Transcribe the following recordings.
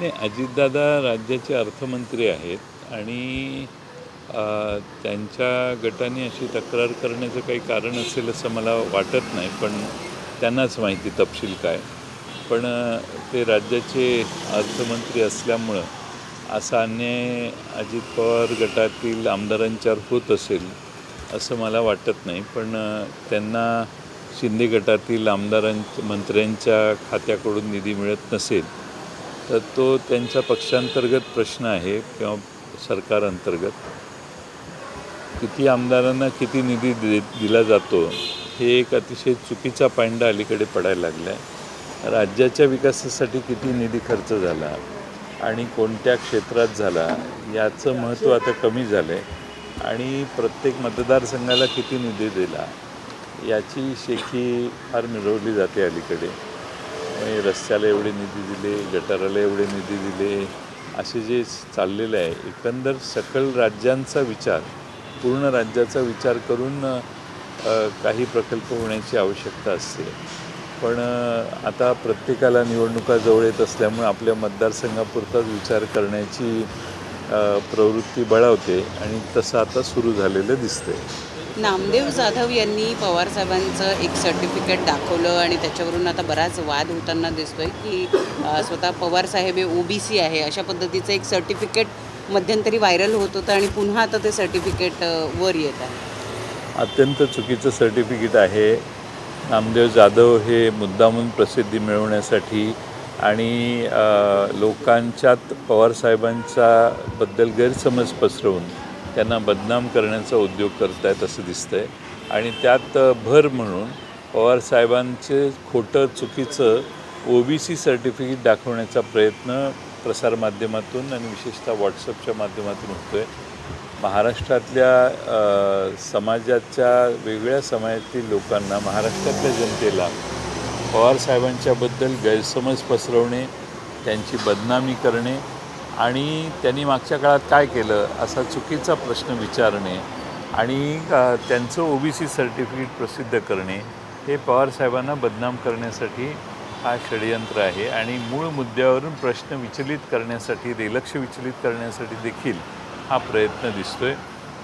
नाही, अजितदादा राज्याचे अर्थमंत्री आहेत आणि त्यांच्या गटाने अशी तक्रार करण्याचं काही कारण असेल असं मला वाटत नाही, पण त्यांनाच माहिती तपशील काय. पण ते राज्याचे अर्थमंत्री असल्यामुळं असा अन्याय अजित पवार गटातील आमदारांच्यावर होत असेल असं मला वाटत नाही. पण त्यांना शिंदे गटातील मंत्र्यांच्या खात्याकडून निधी मिळत नसेल तर तो त्यांचा पक्षांतर्गत प्रश्न आहे किंवा सरकारांतर्गत. किती आमदारांना किती निधी दिला जातो हे एक अतिशय चुकीचा पायंडा अलीकडे पडायला लागला आहे. राज्याच्या विकासासाठी किती निधी खर्च झाला आणि कोणत्या क्षेत्रात झाला याचं महत्त्व आता कमी झालं आहे आणि प्रत्येक मतदारसंघाला किती निधी दिला याची शेखी फार मिळवली जाते अलीकडे. रस्त्याला एवढे निधी दिले, गटाराला एवढे निधी दिले, असे जे चाललेलं आहे एकंदर सकल राज्यांचा विचार, पूर्ण राज्याचा विचार करून काही प्रकल्प होण्याची आवश्यकता असते. पण आता प्रत्येकाला निवडणुका जवळ येत असल्यामुळे आपल्या मतदारसंघापुरताच विचार करण्याची प्रवृत्ती बळावते आणि तसं आता सुरू झालेलं दिसतंय. नामदेव जाधव यांनी पवारसाहेबांचं एक सर्टिफिकेट दाखवलं आणि त्याच्यावरून आता बराच वाद होताना दिसतोय की स्वतः पवारसाहेब हे OBC आहे अशा पद्धतीचं एक सर्टिफिकेट मध्यंतरी व्हायरल होत होतं आणि पुन्हा आता ते सर्टिफिकेट वर येत आहे. अत्यंत चुकीचं सर्टिफिकेट आहे. नामदेव जाधव हे मुद्दामून प्रसिद्धी मिळवण्यासाठी आणि लोकांच्यात पवारसाहेबांच्या बद्दल गैरसमज पसरवून त्यांना बदनाम करण्याचा उद्योग करत आहेत असं दिसतं आहे. आणि त्यात भर म्हणून पवारसाहेबांचे खोटं चुकीचं OBC सर्टिफिकेट दाखवण्याचा प्रयत्न प्रसारमाध्यमातून आणि विशेषतः व्हॉट्सअपच्या माध्यमातून होतो आहे. महाराष्ट्रातल्या समाजाच्या वेगवेगळ्या समाजातील लोकांना, महाराष्ट्रातल्या जनतेला पवारसाहेबांच्याबद्दल गैरसमज पसरवणे, त्यांची बदनामी करणे आणि त्यांनी मागच्या काळात काय केलं असा चुकीचा प्रश्न विचारणे आणि त्यांचं OBC सर्टिफिकेट प्रसिद्ध करणे हे पवारसाहेबांना बदनाम करण्यासाठी हा षडयंत्र आहे. आणि मूळ मुद्द्यावरून प्रश्न विचलित करण्यासाठी, लक्ष विचलित करण्यासाठी देखील हा प्रयत्न दिसतो आहे.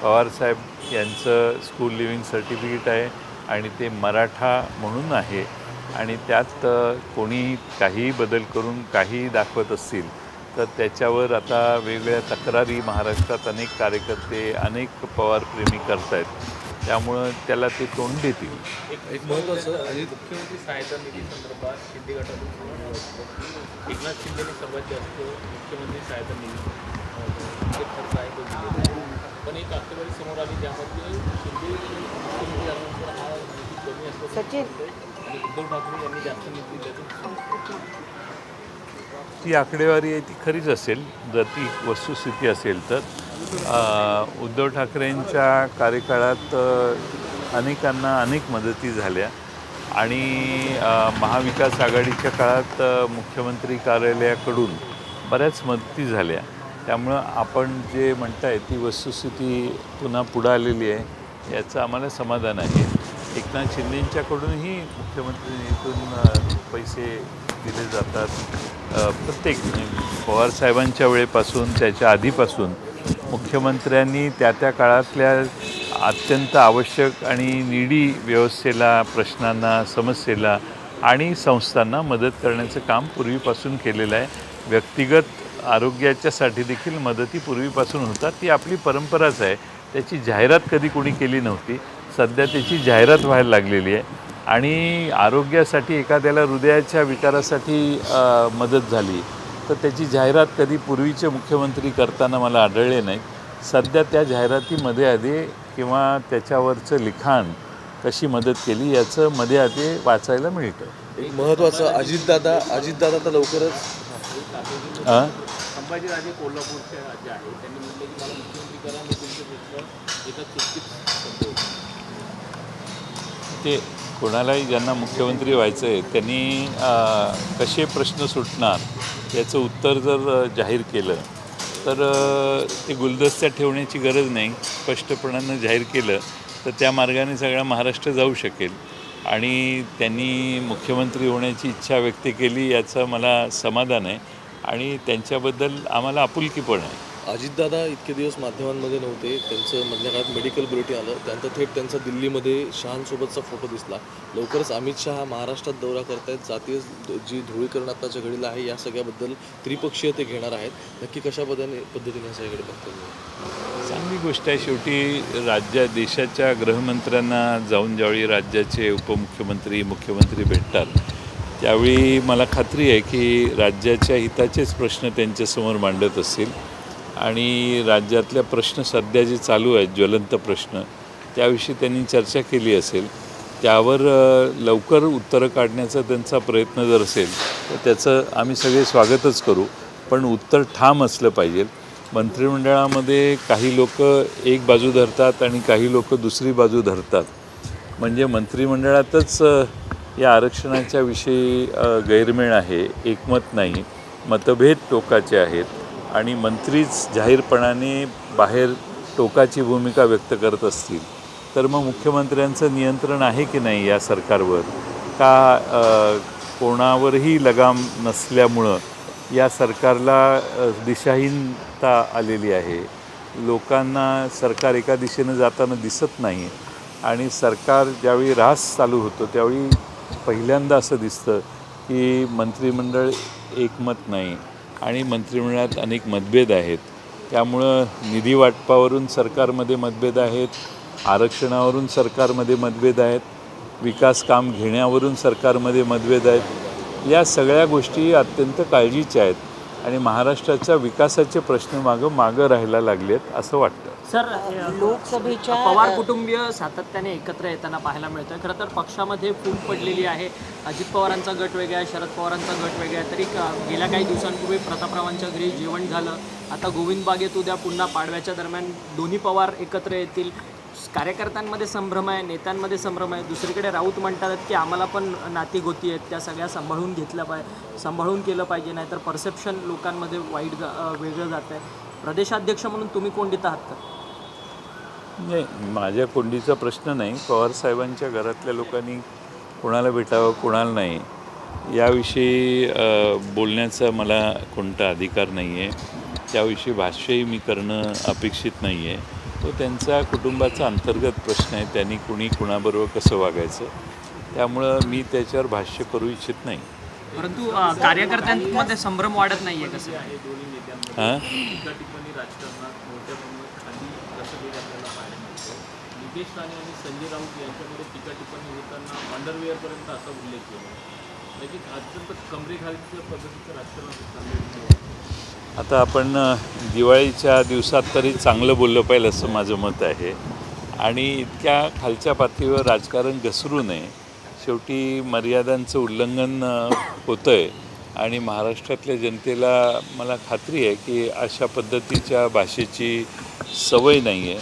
पवारसाहेब यांचं स्कूल लिव्हिंग सर्टिफिकेट आहे आणि ते मराठा म्हणून आहे आणि त्यात कोणी काहीही बदल करून काहीही दाखवत असतील तर त्याच्यावर आता वेगवेगळ्या तक्रारी महाराष्ट्रात अनेक कार्यकर्ते, अनेक पवारप्रेमी करत आहेत. त्यामुळं त्याला ते तोंड देतील. एक महत्त्वाचं आणि मुख्यमंत्री सहायता निधी संदर्भात शिंदे गटातून एकनाथ शिंदेने सर्वात जास्त मुख्यमंत्री सहायता निधी जे खर्च आहे तो दिलेला आहे. पण एक आकडेवारी समोर आली ज्यामध्ये शिंदे मुख्यमंत्री झाल्यानंतर हा निधी कमी असल्याचं आणि उद्धव ठाकरे यांनी जास्त निधी दिल्याचं ती आकडेवारी आहे ती खरीच असेल जर ती वस्तुस्थिती असेल तर. उद्धव ठाकरेंच्या कार्यकाळात अनेकांना अनेक मदती झाल्या आणि महाविकास आघाडीच्या काळात मुख्यमंत्री कार्यालयाकडून बऱ्याच मदती झाल्या. त्यामुळं आपण जे म्हणताय ती वस्तुस्थिती पुन्हा पुढं आलेली आहे याचं आम्हाला समाधान आहे. एकनाथ शिंदेंच्याकडूनही मुख्यमंत्री निधीतून पैसे दिले जातात. प्रत्येक पवारसाहेबांच्या वेळेपासून त्याच्या आधीपासून मुख्यमंत्र्यांनी त्या काळातल्या अत्यंत आवश्यक आणि निडी व्यवस्थेला, प्रश्नांना, समस्येला आणि संस्थांना मदत करण्याचं काम पूर्वीपासून केलेलं आहे. व्यक्तिगत आरोग्याच्यासाठी देखील मदती पूर्वीपासून होतात. ती आपली परंपराच आहे. त्याची जाहिरात कधी कोणी केली नव्हती. सध्या त्याची जाहिरात व्हायला लागलेली आहे. आणि आरोग्यासाठी एखाद्याला हृदयाच्या विकारासाठी मदत झाली तर त्याची जाहिरात कधी पूर्वीचे मुख्यमंत्री करताना मला आढळले नाहीत. सध्या त्या जाहिरातीमध्ये आधी किंवा त्याच्यावरचं लिखाण कशी मदत केली याचं मध्ये आधी वाचायला मिळतं. एक महत्त्वाचं अजितदादा तर लवकरच संभाजीराजे कोल्हापूरचे राज्य आहे त्यांनी म्हटलं की मला मुख्यमंत्री करा, मी तुमचं प्रश्न एका चुटकीत ते कोणालाही ज्यांना मुख्यमंत्री व्हायचं आहे त्यांनी कसे प्रश्न सुटणार याचं उत्तर जर जाहीर केलं तर ते गुलदस्त्यात ठेवण्याची गरज नाही. स्पष्टपणानं जाहीर केलं तर त्या मार्गाने सगळा महाराष्ट्र जाऊ शकेल. आणि त्यांनी मुख्यमंत्री होण्याची इच्छा व्यक्त केली याचं मला समाधान आहे. आणि त्यांच्याबद्दल आम्हाला आपुलकी पण आहे. अजितदादा इतके दिवस माध्यमांमध्ये नव्हते, त्यांचं मधल्या काळात मेडिकल बुलेटिन आलं, त्यानंतर थेट त्यांचा दिल्लीमध्ये शहांसोबतचा फोटो दिसला. लवकरच अमित शहा महाराष्ट्रात दौरा करतायत. जातीय जी ध्रुवीकरण आताच्या घडीला आहे या सगळ्याबद्दल त्रिपक्षीय ते घेणार आहेत. नक्की कशा पद्धतीने या सगळीकडे बघतात? चांगली गोष्ट आहे. शेवटी देशाच्या गृहमंत्र्यांना जाऊन ज्यावेळी राज्याचे उपमुख्यमंत्री मुख्यमंत्री भेटतात त्यावेळी मला खात्री आहे की राज्याच्या हिताचेच प्रश्न त्यांच्यासमोर मांडत असतील आणि राज्यातल्या प्रश्न सध्या जे चालू आहेत ज्वलंत प्रश्न त्याविषयी त्यांनी चर्चा केली असेल. त्यावर लवकर उत्तरं काढण्याचा त्यांचा प्रयत्न जर असेल तर त्याचं आम्ही सगळे स्वागतच करू, पण उत्तर ठाम असलं पाहिजे. मंत्रिमंडळामध्ये काही लोक एक बाजू धरतात आणि काही लोक दुसरी बाजू धरतात. म्हणजे मंत्रिमंडळातच या आरक्षणाच्या विषयी गैरमेळ आहे, एकमत नाही, मतभेद टोकाचे आहेत आणि मंत्रीच जाहीरपणाने बाहेर टोकाची भूमिका व्यक्त करत असतील तर मग मुख्यमंत्र्यांचं नियंत्रण आहे की नाही या सरकारवर, का कोणावरही लगाम नसल्यामुळं या सरकारला दिशाहीनता आलेली आहे. लोकांना सरकार एका दिशेनं जाताना दिसत नाही आणि सरकार ज्यावेळी रास चालू होतो त्यावेळी पहिल्यांदा असं दिसतं की मंत्रिमंडळ एकमत नाही आणि मंत्रिमंडळात अनेक मतभेद आहेत. त्यामुळं निधी वाटपावरून सरकारमध्ये मतभेद आहेत, आरक्षणावरून सरकारमध्ये मतभेद आहेत, विकास काम घेण्यावरून सरकारमध्ये मतभेद आहेत. या सगळ्या गोष्टी अत्यंत काळजीच्या आहेत आणि महाराष्ट्राच्या विकासाचे प्रश्न मागं राहायला लागलेत असं वाटतं. सर, लोकसभेच्या पवार कुटुंबीय सातत्याने एकत्र येताना पाहायला मिळतं. खरं तर पक्षामध्ये फूट पडलेली आहे. अजित पवारांचा गट वेगळा आहे, शरद पवारांचा गट वेगळा आहे. तरी गेल्या काही दिवसांपूर्वी प्रतापरावांच्या घरी जेवण झालं. आता गोविंद बागेत उद्या पुन्हा पाडव्याच्या दरम्यान दोन्ही पवार एकत्र येतील. कार्यकर्त्यांमध्ये संभ्रम आहे, नेत्यांमध्ये संभ्रम आहे. दुसरीकडे राऊत म्हणतात की आम्हाला पण नाती गोती आहेत, त्या सगळ्या सांभाळून केलं पाहिजे, नाहीतर परसेप्शन लोकांमध्ये वेगळं जातं आहे. प्रदेशाध्यक्ष म्हणून तुम्ही कोंडीत आहात का? नाही, माझ्या कोंडीचा प्रश्न नाही. पवारसाहेबांच्या घरातल्या लोकांनी कोणाला भेटावं कोणाला नाही याविषयी बोलण्याचा मला कोणता अधिकार नाही आहे. त्याविषयी भाष्यही मी करणं अपेक्षित नाही आहे. तो त्यांचा कुटुंबाचा अंतर्गत प्रश्न आहे. त्यांनी कुणाबरोबर कसं वागायचं, त्यामुळं मी त्याच्यावर भाष्य करू इच्छित नाही. परंतु कार्यकर्त्यांमध्ये संभ्रम वाढत नाही आहे कसं? हां, टीका टिप्पणी राजकारणात मोठ्या प्रमाणात खाली रसलेली आपल्याला पाहायला मिळतं. नितेश राणे आणि संजय राऊत यांच्यामध्ये टीका टिप्पणी होताना अंडरवेअरपर्यंत असा उल्लेख केला. म्हणजे अत्यंत कमरेखालच्या पद्धतीचं राजकारण चाललं. आता आपण दिवाळीच्या दिवसात तरी चांगलं बोललं पाहिजे असं माझं मत आहे आणि इतक्या खालच्या पातळीवर राजकारण घसरू नये. शेवटी मर्यादांचं उल्लंघन होतं आहे आणि महाराष्ट्रातल्या जनतेला मला खात्री आहे की अशा पद्धतीच्या भाषेची सवय नाही आहे.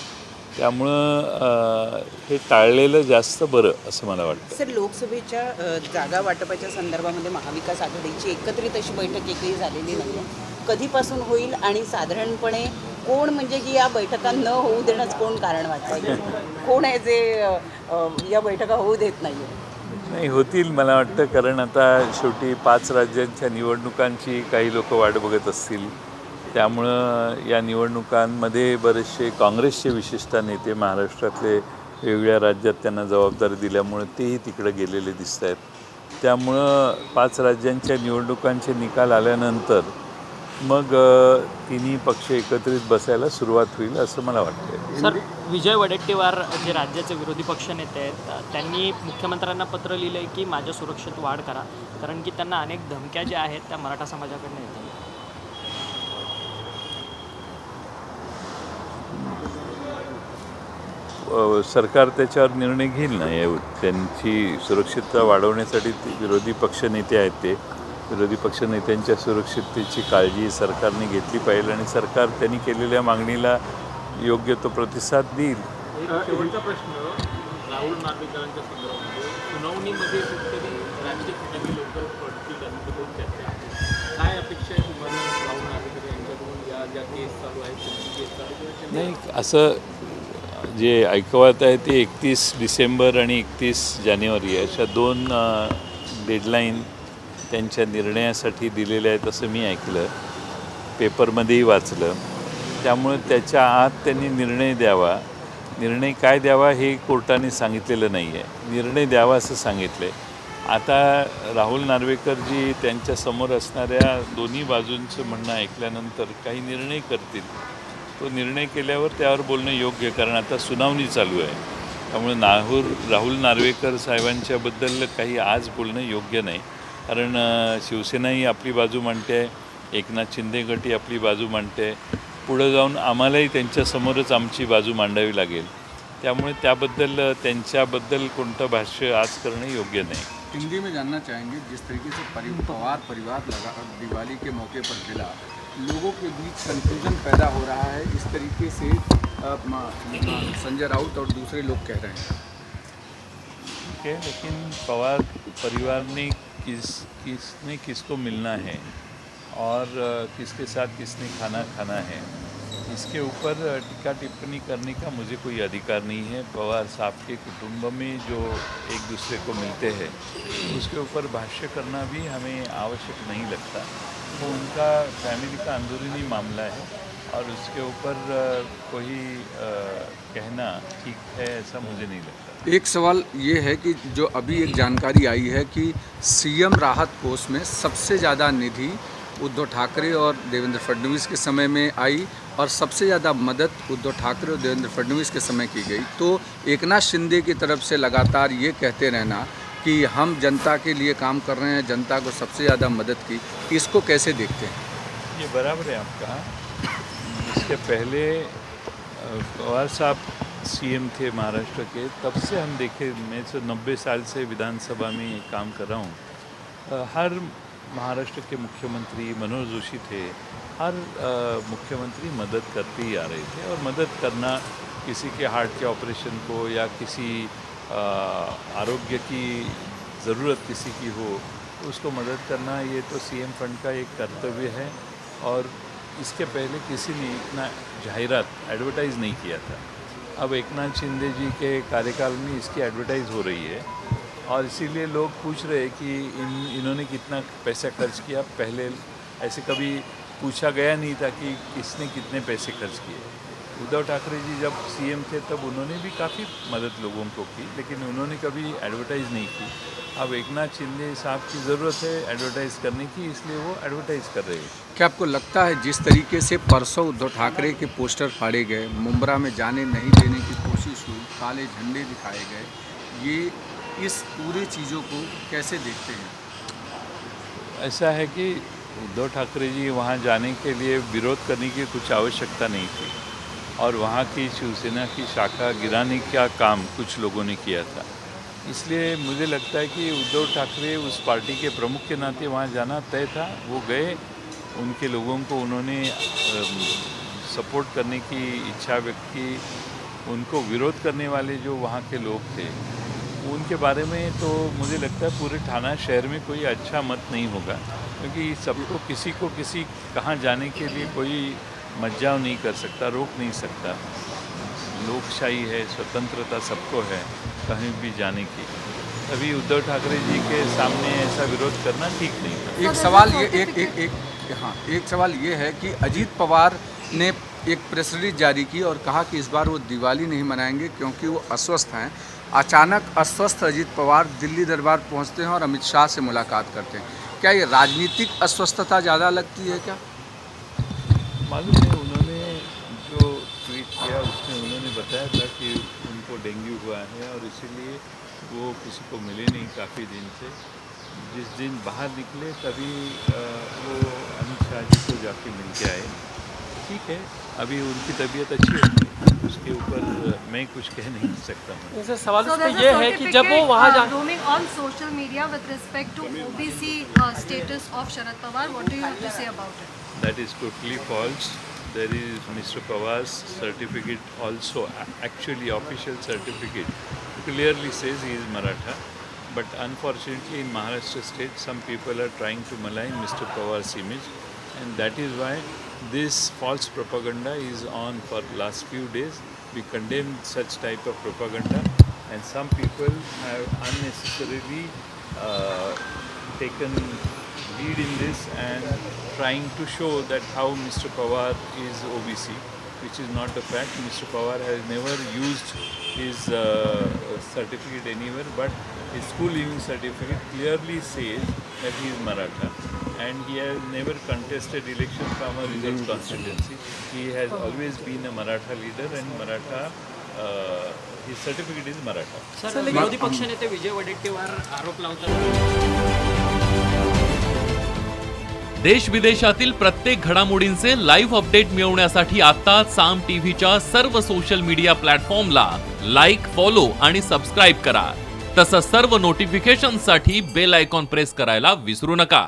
त्यामुळं हे टाळलेलं जास्त बरं असं मला वाटतं. सर, लोकसभेच्या जागा वाटपाच्या संदर्भामध्ये महाविकास आघाडीची एकत्रित अशी बैठक एकही झालेली नाही आहे. कधीपासून होईल आणि साधारणपणे कोण, म्हणजे की या बैठका न होऊ देण्याचं कोण कारण वाटतं? कोण आहे जे या बैठका होऊ देत नाही आहे? नाही, होतील मला वाटतं, कारण आता शेवटी 5 राज्यांच्या निवडणुकांची काही लोक वाट बघत असतील. त्यामुळं या निवडणुकांमध्ये बरेचसे काँग्रेसचे विशेषतः नेते महाराष्ट्रातले वेगवेगळ्या राज्यात त्यांना जबाबदारी दिल्यामुळं तेही तिकडे गेलेले दिसत आहेत. त्यामुळं 5 राज्यांच्या निवडणुकांचे निकाल आल्यानंतर मग तिन्ही पक्ष एकत्रित बसायला सुरुवात होईल असं मला वाटतं. सर, विजय वडेट्टीवार जे राज्याचे विरोधी पक्षनेते आहेत त्यांनी मुख्यमंत्र्यांना पत्र लिहिलं आहे की माझ्या सुरक्षेत वाढ करा, कारण की त्यांना अनेक धमक्या ज्या आहेत त्या मराठा समाजाकडनं येतात. सरकार त्याच्यावर निर्णय घेईल ना. त्यांची सुरक्षितता वाढवण्यासाठी विरोधी पक्षनेते आहेत, ते विरोधी पक्षनेत्यांच्या सुरक्षिततेची काळजी सरकारने घेतली पाहिजे आणि सरकार त्यांनी केलेल्या मागणीला योग्य तो प्रतिसाद देईल. एक शेवटचा प्रश्न, राहुल नार्वेकरांच्या संदर्भामध्ये सुनावणीमध्ये कुठेतरी राज्य ठिकाणी लोक पडतील आणि दोन चर्चा आहे. काय अपेक्षा आहे तुम्हाला राहुल नार्वेकर यांच्याकडून या ज्या केस चालू आहेत त्यांची केस चालू नाही, असं जे ऐकवत आहे ते 31 डिसेंबर आणि 31 जानेवारी अशा 2 डेडलाईन त्यांच्या निर्णयासाठी दिलेल्या आहेत असं मी ऐकलं, पेपरमध्येही वाचलं. त्यामुळे त्याच्या आत त्यांनी निर्णय द्यावा. निर्णय काय द्यावा हे कोर्टाने सांगितलेलं नाही आहे. निर्णय द्यावा असं सांगितलं आहे. आता राहुल नार्वेकरजी त्यांच्यासमोर असणाऱ्या दोन्ही बाजूंचं म्हणणं ऐकल्यानंतर काही निर्णय करतील. तो निर्णय केल्यावर त्यावर बोलणं योग्य आहे, कारण आता सुनावणी चालू आहे. त्यामुळे राहुल नार्वेकर साहेबांच्याबद्दल काही आज बोलणं योग्य नाही, कारण शिवसेनाही आपली बाजू मांडते आहे, एकनाथ शिंदे गटही आपली बाजू मांडते आहे. पुढं जाऊन आम्हालाही त्यांच्यासमोरच आमची बाजू मांडावी लागेल. त्यामुळे त्याबद्दल त्यांच्याबद्दल कोणतं भाष्य आज करणं योग्य नाही. हिंदी में जानना चाहेंगे, जिस तरीके से पवार परिवार लगा दिवाली के मौके पर मिला, लोगों के बीच कंफ्यूजन पैदा हो रहा है, इस तरीके से संजय राउत और दूसरे लोग कह रहे हैं। ठीक है, लेकिन पवार परिवार ने किसने किसको मिलना है और किसके साथ किसने खाना खाना है, इसके ऊपर टीका टिप्पणी करने का मुझे कोई अधिकार नहीं है. पवार साहब के कुटुंब में जो एक दूसरे को मिलते हैं उसके ऊपर भाष्य करना भी हमें आवश्यक नहीं लगता. वो उनका फैमिली का अंदरूनी मामला है और उसके ऊपर कोई कहना ठीक है ऐसा मुझे नहीं लगता. एक सवाल ये है कि जो अभी एक जानकारी आई है कि सीएम राहत कोष में सबसे ज़्यादा निधि उद्धव ठाकरे और देवेंद्र फडणवीस के समय में आई और सबसे ज़्यादा मदद उद्धव ठाकरे और देवेंद्र फडणवीस के समय की गई. तो एकनाथ शिंदे की तरफ से लगातार ये कहते रहना कि हम जनता के लिए काम कर रहे हैं, जनता को सबसे ज़्यादा मदद की, इसको कैसे देखते हैं? ये बराबर है आपका. इसके पहले पवार साहब सीएम थे महाराष्ट्र के, तब से हम देखे, मैं तो 90 साल से विधानसभा में काम कर रहा हूँ. हर महाराष्ट्र के मुख्यमंत्री मनोहर जोशी थे, हर मुख्यमंत्री मदद करते ही आ रहे थे. और मदद करना किसी के हार्ट के ऑपरेशन को या किसी आरोग्य की ज़रूरत किसी की हो उसको मदद करना, ये तो सीएम फंड का एक कर्तव्य है. और इसके पहले किसी ने इतना जाहिरात एडवर्टाइज़ नहीं किया था. अब एकनाथ शिंदे जी के कार्यकाल में इसकी एडवर्टाइज़ हो रही है और इसीलिए लोग पूछ रहे हैं कि इन्होंने कितना पैसा खर्च किया. पहले ऐसे कभी पूछा गया नहीं था कि किसने कितने पैसे खर्च किए. उद्धव ठाकरे जी जब सीएम थे तब उन्होंने भी काफ़ी मदद लोगों को की, लेकिन उन्होंने कभी एडवर्टाइज़ नहीं की. अब एकनाथ शिंदे साहब की ज़रूरत है एडवर्टाइज़ करने की, इसलिए वो एडवर्टाइज़ कर रहे हैं. क्या आपको लगता है जिस तरीके से परसों उद्धव ठाकरे के पोस्टर फाड़े गए, मुंब्रा में जाने नहीं देने की कोशिश हुई, काले झंडे दिखाए गए, ये इस पूरे चीज़ों को कैसे देखते हैं? ऐसा है कि उद्धव ठाकरे जी वहाँ जाने के लिए विरोध करने की कुछ आवश्यकता नहीं थी और वहाँ की शिवसेना की शाखा गिराने का काम कुछ लोगों ने किया था. इसलिए मुझे लगता है कि उद्धव ठाकरे उस पार्टी के प्रमुख के नाते वहाँ जाना तय था. वो गए, उनके लोगों को उन्होंने सपोर्ट करने की इच्छा व्यक्त की. उनको विरोध करने वाले जो वहाँ के लोग थे उनके बारे में तो मुझे लगता है पूरे ठाणा शहर में कोई अच्छा मत नहीं होगा, क्योंकि सबको किसी को किसी कहाँ जाने के लिए कोई मज्जाव नहीं कर सकता, रोक नहीं सकता. लोकशाही है, स्वतंत्रता सबको है कहीं भी जाने की. अभी उद्धव ठाकरे जी के सामने ऐसा विरोध करना ठीक नहीं था. एक सवाल ये है कि अजीत पवार ने एक प्रेस रिलीज जारी की और कहा कि इस बार वो दिवाली नहीं मनाएंगे क्योंकि वो अस्वस्थ हैं. अचानक अस्वस्थ अजीत पवार दिल्ली दरबार पहुंचते हैं और अमित शाह से मुलाकात करते हैं. क्या ये राजनीतिक अस्वस्थता ज़्यादा लगती है क्या? मालूम है, उन्होंने जो ट्वीट किया उसमें उन्होंने बताया था कि उनको डेंगू हुआ है और इसीलिए वो किसी को मिले नहीं काफ़ी दिन से. जिस दिन बाहर निकले तभी वो अमित शाह जी को जाके मिल के आए. ठीक है, अभी उनकी तबीयत अच्छी होगी, उसके ऊपर मैं कुछ कह नहीं सकता हूँ. जैसे सवाल उस पे ये है कि जब वो वहाँ जा roaming on social media with respect to OBC status of Sharad Pawar, what do you have to say about it? That is totally false. There is Mr. Pawar's certificate also, actually official certificate, clearly says he is Maratha. But unfortunately in Maharashtra state some people are trying to malign Mr. Pawar's image, and that is why this false propaganda is on for last few days. We condemn such type of propaganda, and some people have unnecessarily taken lead in this and trying to show that how Mr. Pawar is OBC, which is not the fact. Mr. Pawar has never used his certificate anywhere, but his school leaving certificate clearly says that he is Maratha, and he has never contested election from a reserved constituency. He has always been a Maratha leader, and Maratha, his certificate is Maratha. Sir विरोधी पक्षनेते विजय वडेट्टीवार आरोप लावतात देश विदेशातील प्रत्येक घडामोडींचे live update मिळवण्यासाठी आता साम टीव्हीच्या सर्व सोशल मीडिया प्लॅटफॉर्मला लाईक, फॉलो आणि सबस्क्राईब करा. तसंच सर्व नोटिफिकेशनसाठी बेल आयकॉन प्रेस करायला विसरू नका.